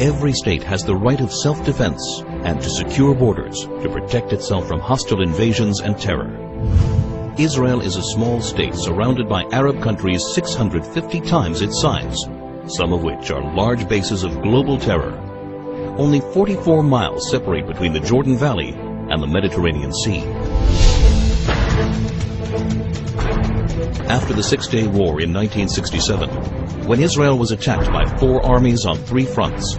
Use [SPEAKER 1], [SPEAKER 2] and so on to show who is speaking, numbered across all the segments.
[SPEAKER 1] Every state has the right of self-defense and to secure borders to protect itself from hostile invasions and terror. Israel is a small state surrounded by Arab countries 650 times its size, some of which are large bases of global terror. Only 44 miles separate between the Jordan Valley and the Mediterranean Sea. After the Six-Day War in 1967, when Israel was attacked by 4 armies on 3 fronts,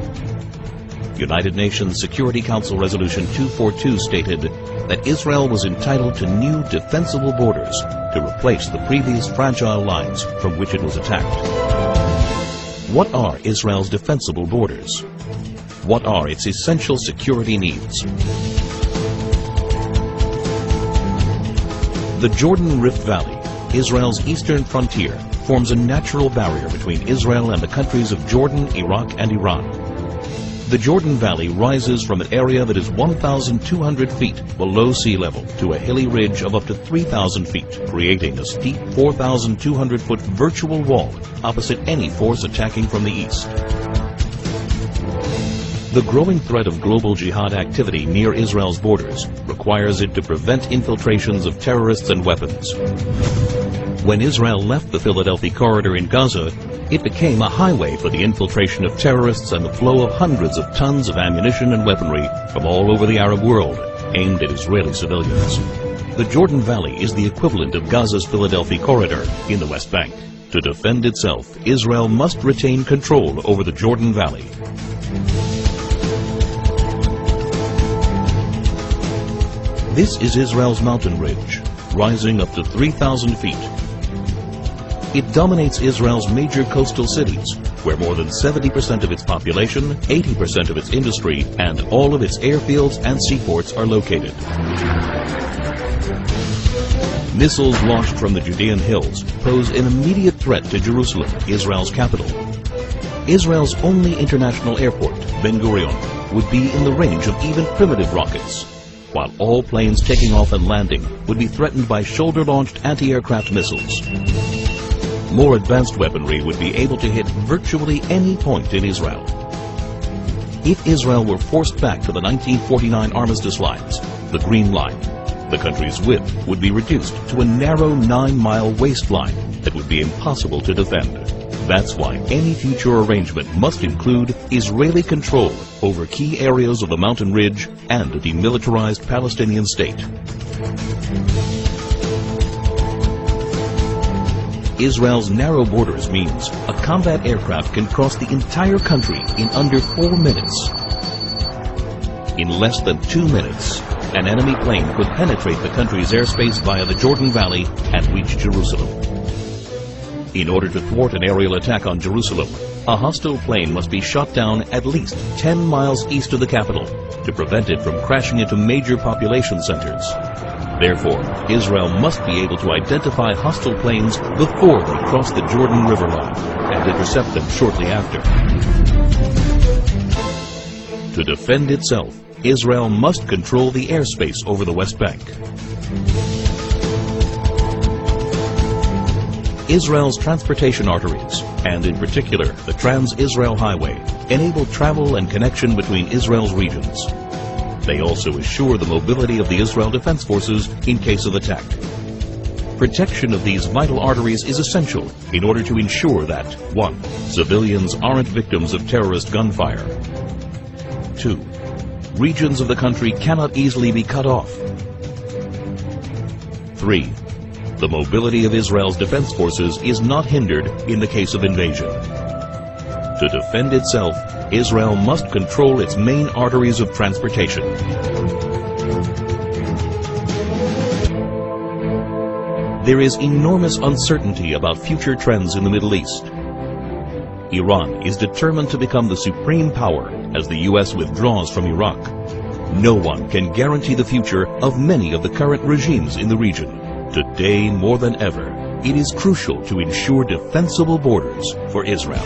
[SPEAKER 1] United Nations Security Council Resolution 242 stated that Israel was entitled to new defensible borders to replace the previous fragile lines from which it was attacked. What are Israel's defensible borders? What are its essential security needs? The Jordan Rift Valley, Israel's eastern frontier, forms a natural barrier between Israel and the countries of Jordan, Iraq, and Iran. The Jordan Valley rises from an area that is 1,200 feet below sea level to a hilly ridge of up to 3,000 feet, creating a steep 4,200-foot virtual wall opposite any force attacking from the east. The growing threat of global jihad activity near Israel's borders requires it to prevent infiltrations of terrorists and weapons. When Israel left the Philadelphia corridor in Gaza, it became a highway for the infiltration of terrorists and the flow of hundreds of tons of ammunition and weaponry from all over the Arab world, aimed at Israeli civilians. The Jordan Valley is the equivalent of Gaza's Philadelphia corridor in the West Bank. To defend itself, Israel must retain control over the Jordan Valley. This is Israel's mountain ridge, rising up to 3,000 feet. It dominates Israel's major coastal cities, where more than 70% of its population, 80% of its industry, and all of its airfields and seaports are located. Missiles launched from the Judean hills pose an immediate threat to Jerusalem, Israel's capital. Israel's only international airport, Ben Gurion, would be in the range of even primitive rockets, while all planes taking off and landing would be threatened by shoulder-launched anti-aircraft missiles. More advanced weaponry would be able to hit virtually any point in Israel. If Israel were forced back to the 1949 armistice lines, the Green Line, the country's width would be reduced to a narrow 9-mile waistline that would be impossible to defend. That's why any future arrangement must include Israeli control over key areas of the mountain ridge and a demilitarized Palestinian state. Israel's narrow borders means a combat aircraft can cross the entire country in under 4 minutes. In less than 2 minutes, an enemy plane could penetrate the country's airspace via the Jordan Valley and reach Jerusalem. In order to thwart an aerial attack on Jerusalem, a hostile plane must be shot down at least 10 miles east of the capital to prevent it from crashing into major population centers. Therefore, Israel must be able to identify hostile planes before they cross the Jordan River line and intercept them shortly after. To defend itself, Israel must control the airspace over the West Bank. Israel's transportation arteries, and in particular the Trans-Israel Highway, enable travel and connection between Israel's regions. They also assure the mobility of the Israel Defense Forces in case of attack. Protection of these vital arteries is essential in order to ensure that 1. Civilians aren't victims of terrorist gunfire. 2. Regions of the country cannot easily be cut off. 3. The mobility of Israel's defense forces is not hindered in the case of invasion. To defend itself, Israel must control its main arteries of transportation. There is enormous uncertainty about future trends in the Middle East. Iran is determined to become the supreme power as the U.S. withdraws from Iraq. No one can guarantee the future of many of the current regimes in the region. Today, more than ever, it is crucial to ensure defensible borders for Israel.